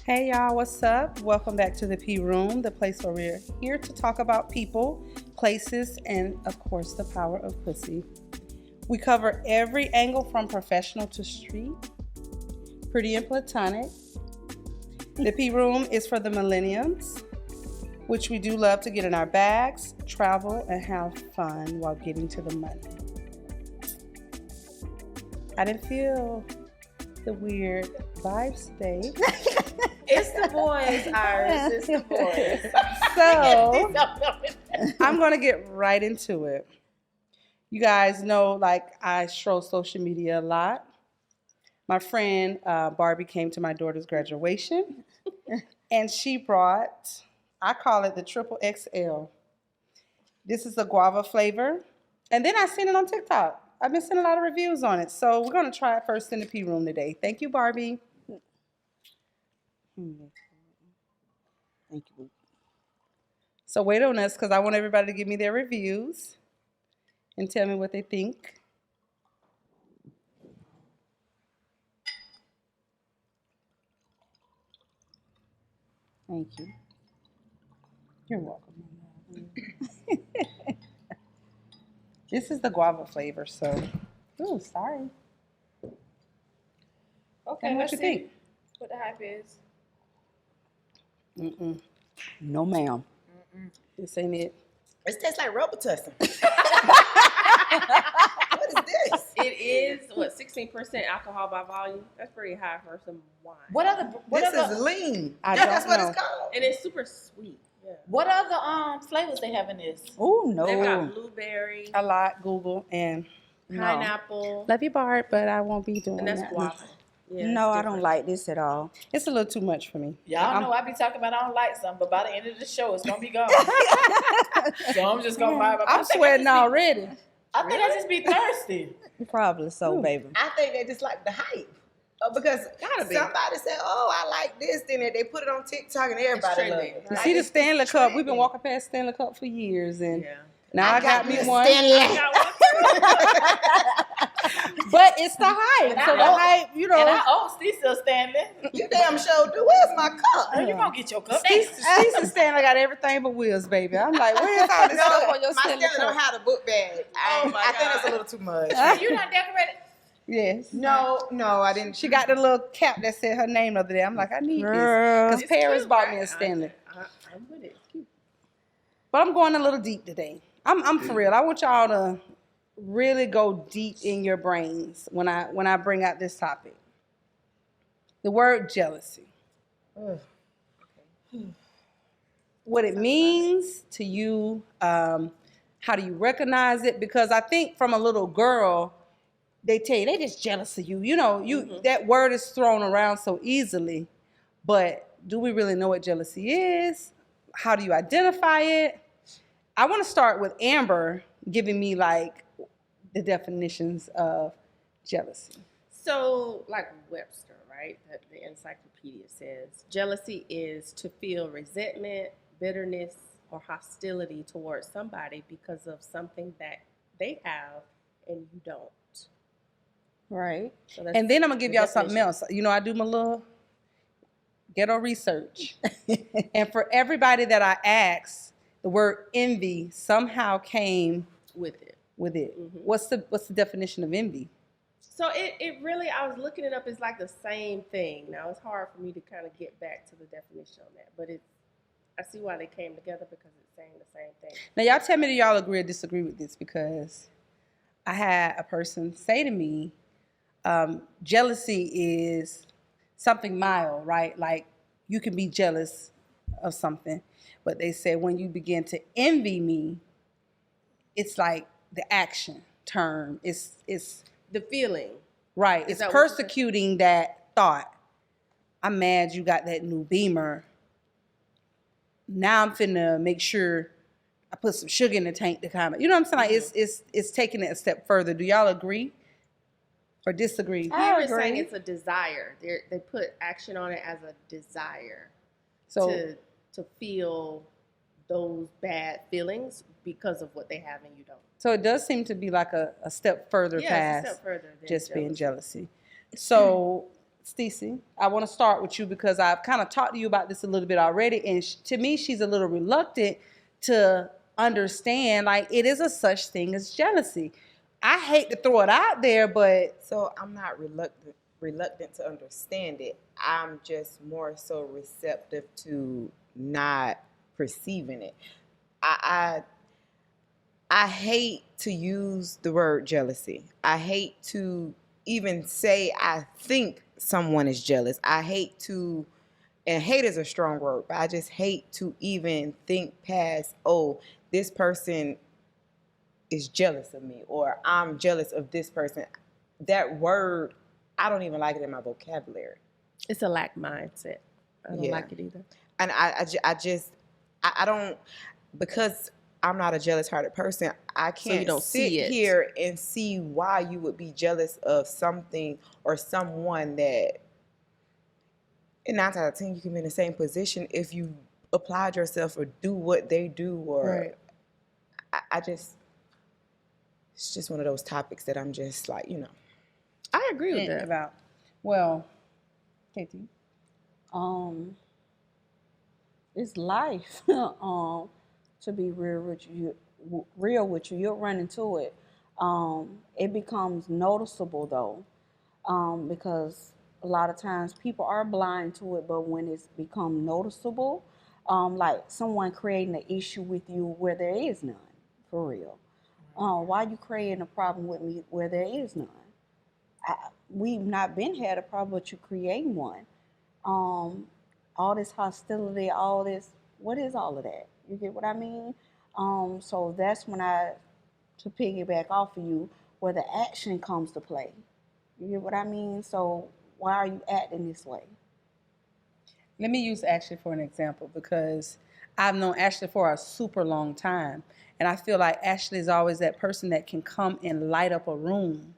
Hey y'all, what's up? Welcome back to the P Room, the place where we're here to talk about people, places, and of course the power of pussy. We cover every angle from professional to street, pretty and platonic. The P Room is for the millenniums, which we do love to get in our bags, travel, and have fun while getting to the money. I didn't feel the weird vibes today. It's the boys, Iris. It's the boys. So, I'm going to get right into it. You guys know, I stroll social media a lot. My friend Barbie came to my daughter's graduation, and she brought, I call it the triple XL. This is the guava flavor. And then I seen it on TikTok. I've been seeing a lot of reviews on it. So we're going to try it first in the P Room today. Thank you, Barbie. Thank you. So wait on us because I want everybody to give me their reviews and tell me what they think. Thank you. You're welcome. This is the guava flavor, so. Ooh, sorry. Okay, What you think? What the hype is? Mm-mm. No, ma'am. This ain't it. It tastes like Robitussin. What is this? It is 16% alcohol by volume. That's pretty high for some wine. This is lean. I That's don't what know. it's called. And it's super sweet. Yeah. What other flavors they have in this? Oh, no. They've got blueberry, A lot, Google, and pineapple, love you, Bart, but I won't be doing and that's that. guava. Yeah, No, it's I don't different. like this at all. It's a little too much for me. Y'all know I be talking about I don't like something, but by the end of the show, it's gonna be gone. So I'm just gonna buy. I'm sweating already. I think I just be thirsty. Probably so, baby. I think they just like the hype. Because Gotta be. somebody said, oh, I like this. Then they put it on TikTok and everybody loves trending. it. You Like, see the it's Stanley Cup? We've been trending. walking past Stanley Cup for years, and Yeah. now I got me a one. Stanley. I got one. But it's the hype. So the hype, you And I know. owe Cecil Stanley. You damn sure do. Where's my cup? You gonna get your cup? Cecil Stanley got everything but wheels, baby. I'm like, where's all this stuff on your My Stanley Stanley don't Cup? have a book bag. Oh my I think God. that's a little too much. You not decorated? Yes. No, I didn't. She got the little cap that said her name the other day. I'm like, I need Girl. this. Because It's Paris cute, bought right? me a Stanley. I'm with it. It's cute. But I'm going a little deep today. I'm for real. I want y'all to really go deep in your brains when I bring out this topic. The word jealousy. What it means to you, how do you recognize it? Because I think from a little girl, they tell you they just jealous of you. You know, that word is thrown around so easily, but do we really know what jealousy is? How do you identify it? I want to start with Amber giving me like the definitions of jealousy. So, like Webster, right? The encyclopedia says jealousy is to feel resentment, bitterness, or hostility towards somebody because of something that they have and you don't. Right. So that's And then I'm gonna give the y'all something definition. else. You know, I do my little ghetto research, and for everybody that I asked, the word envy somehow came With it. with it. Mhm. What's the definition of envy? So it really, I was looking it up, it's like the same thing. Now it's hard for me to kind of get back to the definition on that, but I see why they came together because it's saying the same thing. Now y'all tell me that y'all agree or disagree with this, because I had a person say to me, jealousy is something mild, right? Like you can be jealous of something, but they said when you begin to envy me, it's like the action term. It's The feeling. right. Is It's that what you're saying? persecuting that thought. I'm mad you got that new Beamer. Now I'm finna make sure I put some sugar in the tank to comment. You know what I'm saying? Like it's taking it a step further. Do y'all agree or disagree? Here it's saying it's a desire. They put action on it as a desire So to feel those bad feelings because of what they have and you don't. so it does seem to be like a step further Yeah, past it's a step further than just being jealousy. jealousy. So Stacey, I want to start with you because I've kind of talked to you about this a little bit already. And to me, she's a little reluctant to understand, like, it is a such thing as jealousy. I hate to throw it out there, but So I'm not reluctant to understand it. I'm just more so receptive to not perceiving it. I hate to use the word jealousy. I hate to even say I think someone is jealous. I hate to, and hate is a strong word, but I just hate to even think past, oh, this person is jealous of me or I'm jealous of this person. That word, I don't even like it in my vocabulary. It's a lack mindset. I don't Yeah. like it either. And I don't, because I'm not a jealous-hearted person, I you can't don't sit see it. here and see why you would be jealous of something or someone that, and 9 out of 10, you can be in the same position if you applied yourself or do what they do. Or Right. I just, it's just one of those topics that I'm just like, I agree with that. about, well, Katie. It's life. To be real with you, you'll run into it. It becomes noticeable though, because a lot of times people are blind to it, but when it's become noticeable, like someone creating an issue with you where there is none, for real. Why you creating a problem with me where there is none? We've not been had a problem, but you create one. All this hostility, all this, what is all of that? You get what I mean? So that's when to piggyback off of you, where the action comes to play. You get what I mean? So why are you acting this way? Let me use Ashley for an example because I've known Ashley for a super long time. And I feel like Ashley is always that person that can come and light up a room.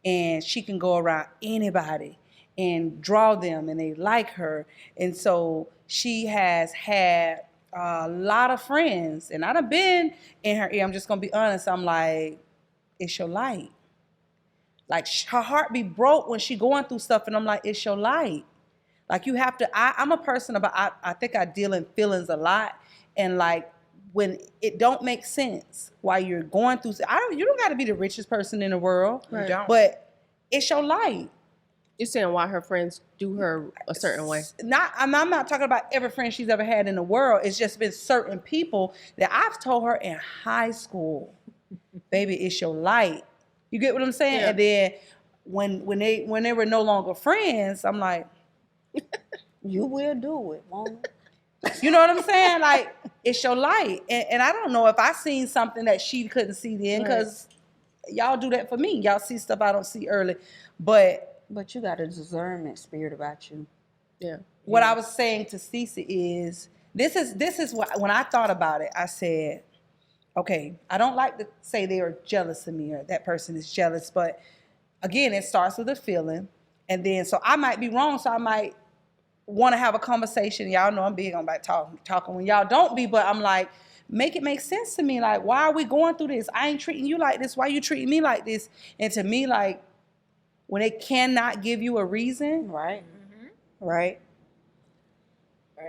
And she can go around anybody and draw them and they like her. And so she has had a lot of friends. And I done been in her ear. I'm just going to be honest. I'm like, it's your light. Like her heart be broke when she going through stuff. And I'm like, it's your light. Like you have to, I'm a person about, I think I deal in feelings a lot. And like when it don't make sense while you're going through, you don't got to be the richest person in the world. Right. You don't. But it's your light. You're saying why her friends do her a certain way. I'm not talking about every friend she's ever had in the world. It's just been certain people that I've told her in high school, baby, it's your light. You get what I'm saying? Yeah. And then when they were no longer friends, I'm like, You will do it, won't you? you know what I'm saying? Like, it's your light. And I don't know if I seen something that she couldn't see then, because y'all do that for me. Y'all see stuff I don't see early. But But you got a discernment spirit about you. Yeah. what I was saying to Cece is, this is what, when I thought about it, I said, okay, I don't like to say they are jealous of me or that person is jealous, but again, it starts with a feeling. And then, so I might be wrong, so I might want to have a conversation. Y'all know I'm big on about talking when y'all don't be, but I'm like, make it make sense to me. Like, why are we going through this? I ain't treating you like this. Why you treating me like this? And to me, like, when they cannot give you a reason, Right. Right.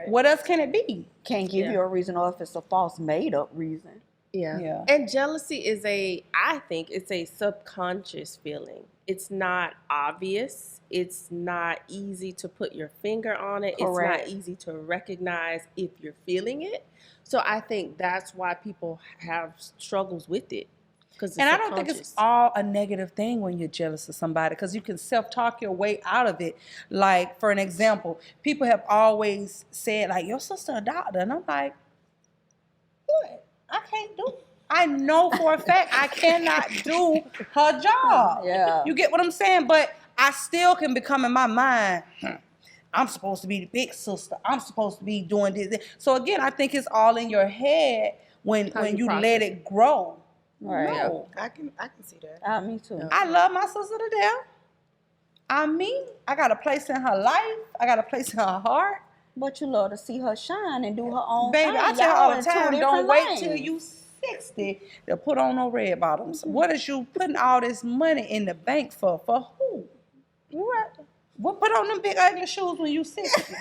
what else can it be? Can't give Yeah. you a reason, or if it's a false made up reason. Yeah. Yeah. And jealousy is I think it's a subconscious feeling. It's not obvious. It's not easy to put your finger on it. Correct. It's not easy to recognize if you're feeling it. So I think that's why people have struggles with it. And I don't think it's all a negative thing when you're jealous of somebody, because you can self-talk your way out of it. Like, for an example, people have always said, like, your sister a doctor. And I'm like, what? I can't do it. I know for a fact I cannot do her job. Yeah. You get what I'm saying? But I still can become in my mind, I'm supposed to be the big sister. I'm supposed to be doing this. So again, I think it's all in your head when How you you process let it grow. Right. No. I can see that. Me too. Yeah. I love my sister to death. I got a place in her life. I got a place in her heart. But you love to see her shine and do her own Baby, thing. I tell her Y'all all in the two time, different don't wait lanes. till you 60 to put on no red bottoms. What is you putting all this money in the bank for? For who? You right. Well, put on them big ugly shoes when you 60.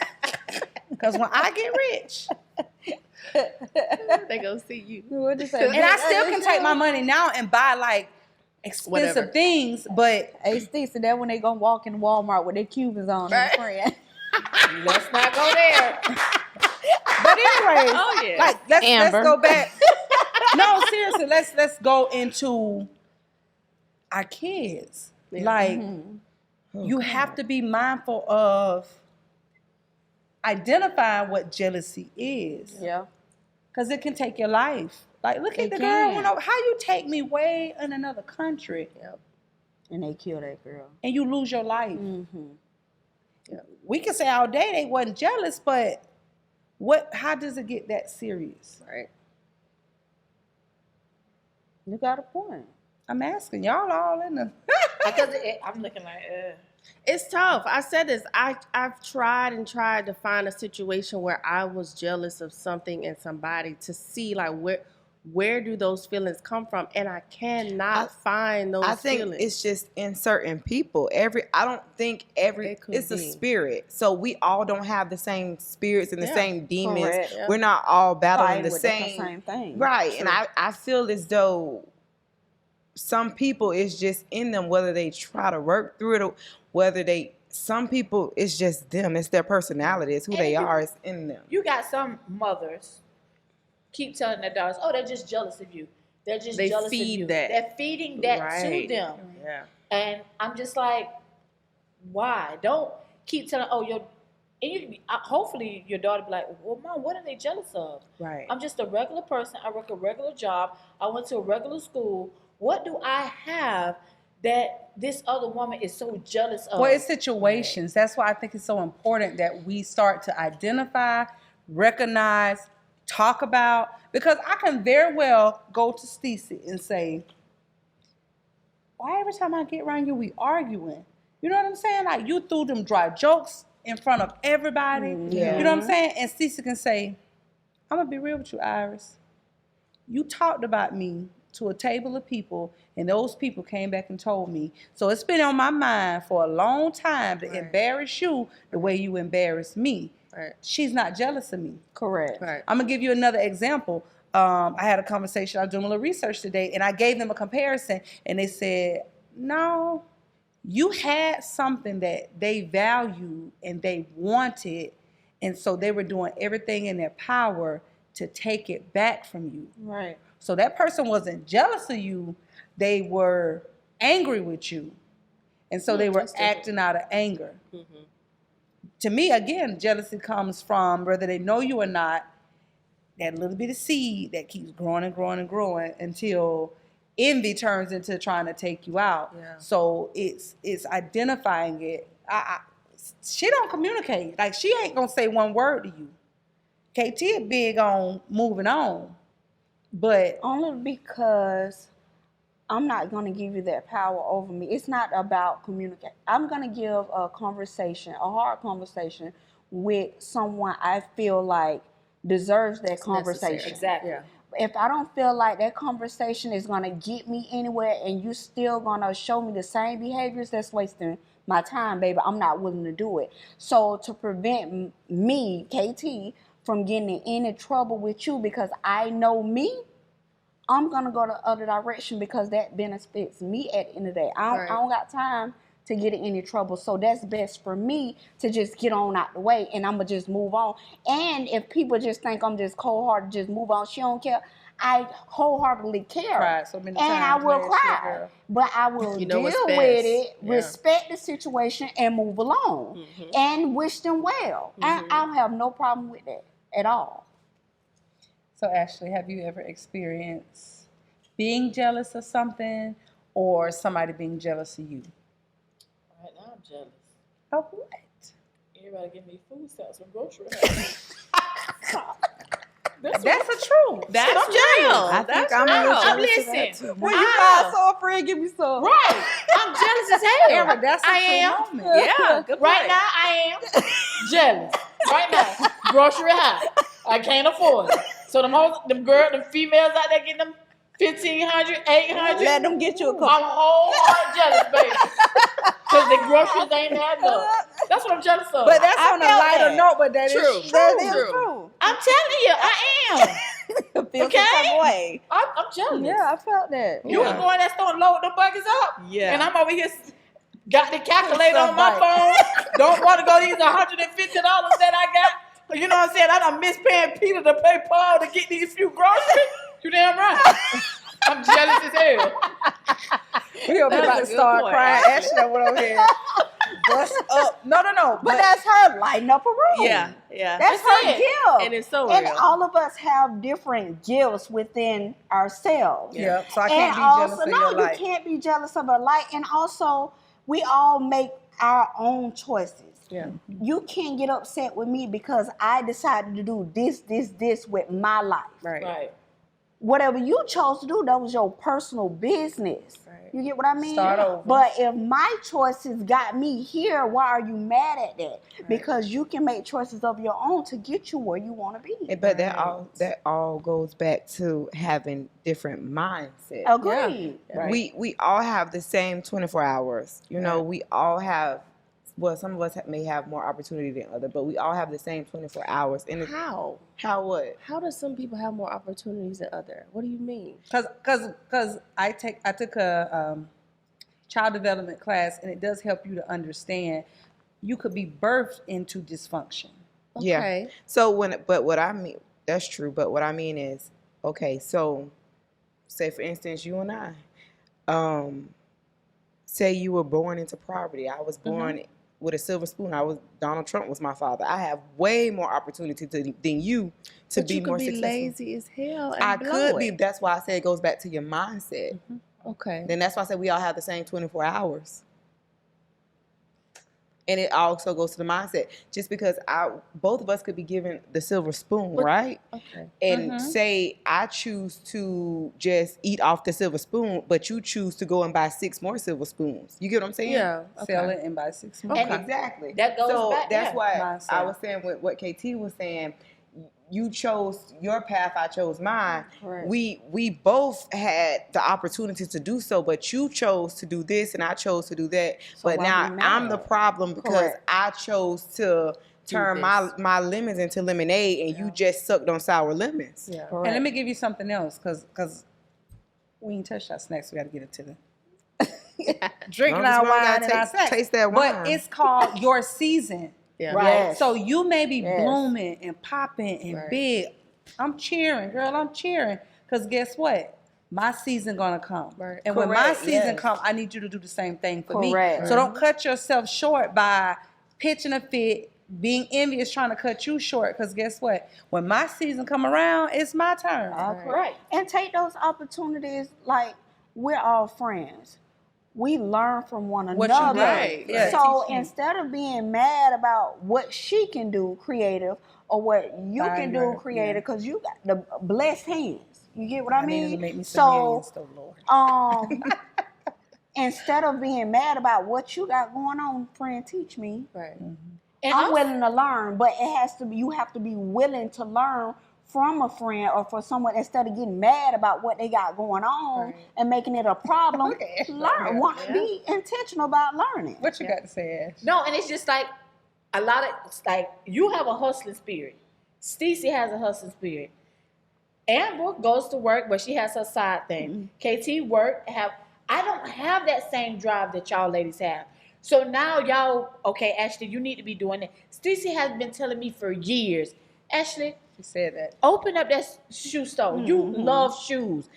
Because when I get rich, They gonna see you. What'd you say? and I still can take my money now and buy like expensive Whatever. things, but Hey, Steve, so that when they gonna walk in Walmart with their Cubans on their friend. Let's not go there. but anyway, Oh yeah. like let's Amber. go back. No, seriously, let's go into our kids. Yeah. Like Mm-hmm. you have to be mindful of identifying what jealousy is. Yeah. Because it can take your life. Like, look at It the girl can. went over. How you take me way in another country Yep. And they kill that girl. and you lose your life? Mm-hmm. We can say all day they wasn't jealous, but how does it get that serious? Right. You got a point. I'm asking y'all all in the Because I'm looking like, It's tough. I said this. I've tried to find a situation where I was jealous of something and somebody to see like where do those feelings come from, and I cannot find those I think feelings. it's just in certain people. I don't think It could it's a be. spirit. So we all don't have the same spirits and the Yeah, same demons. correct. Yeah. We're not all battling Fighting the with same. thing. Right. And True. I feel as though some people it's just in them, whether they try to work through it or some people it's just them. It's their personality. It's who And they you- are. It's in them. you got some mothers keep telling their daughters, oh, they're just jealous of you. They're just They jealous of feed you. that. They're feeding that to Right. them. Yeah. And I'm just like, why? Don't keep telling, hopefully your daughter be like, well, Mom, what are they jealous of? Right. I'm just a regular person. I work a regular job. I went to a regular school. What do I have that this other woman is so jealous of? well, it's situations. That's why I think it's so important that we start to identify, recognize, talk about, because I can very well go to Stacey and say, why every time I get around you, we arguing? You know what I'm saying? Like you threw them dry jokes in front of everybody. Yeah. You know what I'm saying? And Stacey can say, I'm gonna be real with you, Iris. You talked about me to a table of people, and those people came back and told me. So it's been on my mind for a long time to Right. embarrass you the way you embarrassed me. Right. She's not jealous of me. Correct. Right. I'm gonna give you another example. I had a conversation. I was doing a little research today, and I gave them a comparison, and they said, "No, you had something that they valued and they wanted, and so they were doing everything in their power to take it back from you. Right. So that person wasn't jealous of you; they were angry with you, and so they were that's different. acting out of anger." Mm-hmm. To me, again, jealousy comes from whether they know you or not, that little bit of seed that keeps growing and growing and growing until envy turns into trying to take you out. Yeah. So it's identifying it. She don't communicate. Like she ain't gonna say one word to you. KT is big on moving on, but Only because I'm not going to give you that power over me. It's not about communicate. I'm going to give a hard conversation with someone I feel like deserves that conversation. necessary. Exactly. Yeah. If I don't feel like that conversation is going to get me anywhere and you still going to show me the same behaviors, that's wasting my time, baby. I'm not willing to do it. So to prevent me, KT, from getting in any trouble with you because I know me, I'm going to go the other direction because that benefits me at the end of the day. I don't got time to get in any trouble. So that's best for me to just get on out the way and I'm going to just move on. And if people just think I'm just cold-hearted, just move on, she don't care, I wholeheartedly care. cried so many And I times will last year, cry. girl. But I will You know what's deal best. with it, Yeah. respect the situation, and move along. Mhm. And wish them well. I Mhm. don't have no problem with that at all. So Ashley, have you ever experienced being jealous of something or somebody being jealous of you? Right now I'm jealous. Of what? Everybody give me food stamps from grocery. That's the truth. That's I'm real. jealous. I That's think I'm a real. little jealous of Listen, that too. When I you am. find so friend, give me some. Right. I'm jealous as hell. Eric, that's a I true am. moment. Yeah. Good Right point. now, I am jealous. Right now, grocery high. I can't afford it. So them females out there getting them 1,500, 800. Let them get you a couple. I'm whole heart jealous, baby. Because the groceries ain't that enough. That's what I'm jealous of. But that's I on a felt lighter that. note, but that is True. true. That is True. true. I'm telling you, I am. Feel Okay. some type of way. I'm jealous. Yeah, I felt that. You can go in that store and load the buckets up. Yeah. And I'm over here, got the calculator on my Right. phone. Don't want to go use $150 that I got. You know what I'm saying? I done miss paying Peter to pay Paul to get these few groceries. You damn right. I'm jealous as hell. We over That's about a to good start point. crying. Ashley went over here. Bust up. No. But that's her lighting up a room. Yeah. That's That's her it. gift. And it's so And real. all of us have different gifts within ourselves. Yep. So I And can't be jealous also, of no, your you life. can't be jealous of her light. And also, we all make our own choices. Yeah. You can't get upset with me because I decided to do this with my life. Right. Right. Whatever you chose to do, that was your personal business. Right. You get what I mean? Start over. But if my choices got me here, why are you mad at that? Because you can make choices of your own to get you where you want to be. But that all goes back to having different mindsets. Agreed. Right. We all have the same 24 hours. You know, we all have. Well, some of us may have more opportunity than others, but we all have the same 24 hours. And How? how what? How do some people have more opportunities than others? What do you mean? Because I took a child development class, and it does help you to understand you could be birthed into dysfunction. Yeah. Okay. So what I mean, that's true. But what I mean is, okay, so say for instance, you and I, say you were born into poverty. I was born with a silver spoon. Donald Trump was my father. I have way more opportunity than you to But be you could more be successful. lazy as hell and I blow could be. it. That's why I say it goes back to your mindset. Okay. Then that's why I said we all have the same 24 hours. And it also goes to the mindset. Just because both of us could be given the silver spoon, right? Okay. And say I choose to just eat off the silver spoon, but you choose to go and buy 6 more silver spoons. You get what I'm saying? Yeah. Sell it and buy 6 months. And exactly. That goes so back, that's yeah. why Mindset. I was saying what KT was saying. You chose your path, I chose mine. Correct. We both had the opportunity to do so, but you chose to do this and I chose to do that. So but why now be I'm mad? the problem because Correct. I chose to turn my lemons into lemonade and you just sucked on sour lemons. Yeah. And let me give you something else, because we ain't touched our snacks. We got to get into the drinking Long as our we don't wine gotta and our snacks. taste that But wine. it's called your season. Yeah. Right. Yes. So you may be Yes. blooming and popping and Right. big. I'm cheering, girl. I'm cheering. Because guess what? My season gonna come. Right. And when my Correct, season yes. come, I need you to do the same thing for Correct. me. So don't cut yourself short by pitching a fit, being envious, trying to cut you short. Because guess what? When my season come around, it's my turn. Right. And take those opportunities like we're all friends. We learn from one What you another. right, yeah. So Teach you. instead of being mad about what she can do creative or what you Find can do your- creative, because you got the blessed hands. You get what I needed to mean? make me some millions, though, Lord. Instead of being mad about what you got going on, friend, teach me. Right. And I'm also- willing to learn, but it has to be, you have to be willing to learn from a friend or for someone instead of getting mad about what they got going on Right. and making it a problem. Okay. Learn. Yeah. Be intentional about learning. What you got to say, Ash? No, and it's just like a lot of, it's like you have a hustling spirit. Stacey has a hustling spirit. Amber goes to work, but she has her side thing. KT work, I don't have that same drive that y'all ladies have. So now y'all, okay, Ashley, you need to be doing it. Stacey has been telling me for years, Ashley, She said that. open up that shoe store. You love shoes.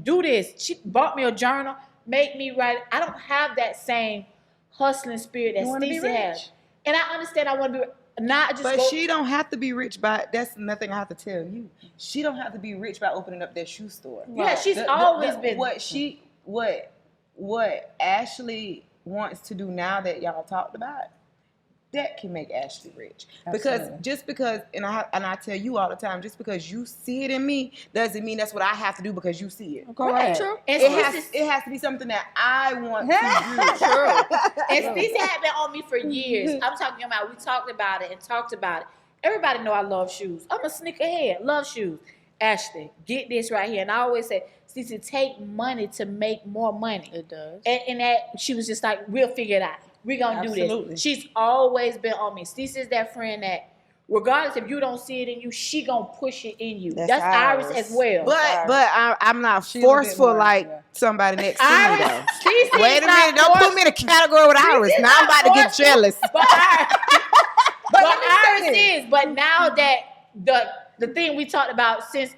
Do this. She bought me a journal. Make me write. I don't have that same hustling spirit that You wanna be Stacey has. rich. And I understand I want to be not just But go, she don't have to be rich by, that's nothing I have to tell you. She don't have to be rich by opening up that shoe store. Yeah, she's always been What Ashley wants to do now that y'all talked about, that can make Ashley rich. Absolutely. Because I tell you all the time, just because you see it in me doesn't mean that's what I have to do because you see it. Correct. True. And It has to be something that I want to do. True. And Stacey had been on me for years. I'm talking about, we talked about it and talked about it. Everybody know I love shoes. I'm a sneakerhead, love shoes. Ashley, get this right here. And I always say, Stacey, take money to make more money. It does. And that she was just like, we'll figure it out. We're gonna do Absolutely. this. She's always been on me. Stacey is that friend that, regardless if you don't see it in you, she gonna push it in you. That's That's Iris Iris. as well. But I'm not She's a bit forceful more, like yeah. somebody next to me though. Iris, Stacey Wait is a not minute, don't put me in a category with Iris. Stacey's Now I'm not about to get forceful. jealous. But let me say Iris is. But now that the thing we talked about since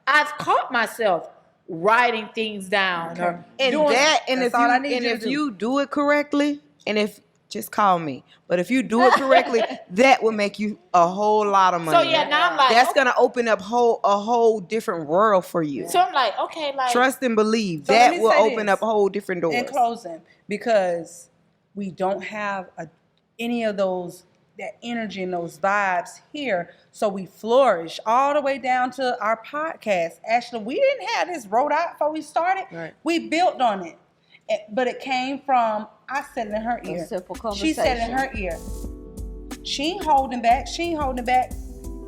I've caught myself writing things down or And doing that, and That's if all I you need and you to if do. you do it correctly, and if just call me, but if you do it correctly, that will make you a whole lot of so money. yeah, now I'm like, That's okay. gonna open up a whole different world for you. So I'm like, okay, like Trust and believe. So let That me will say open this. up whole different doors. In closing, because we don't have any of that energy and those vibes here, so we flourish all the way down to our podcast. Actually, we didn't have this wrote out before we started. Right. We built on it. But it came from, I said it in her A ear. simple She said it in her ear. She ain't holding back.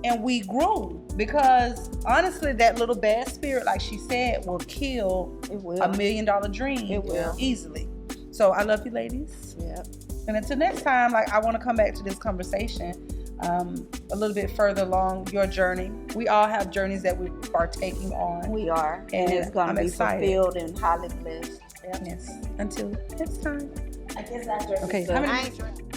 And we grew. Because honestly, that little bad spirit, like she said, will kill It will. $1 million dream It will. easily. So I love you ladies. Yeah. And until next time, like I want to come back to this conversation a little bit further along your journey. We all have journeys that we are taking on. We are. And And it's going I'm to be excited. fulfilled and highly blessed. Yes. Until next time. I guess that's Okay. so. How many- I ain't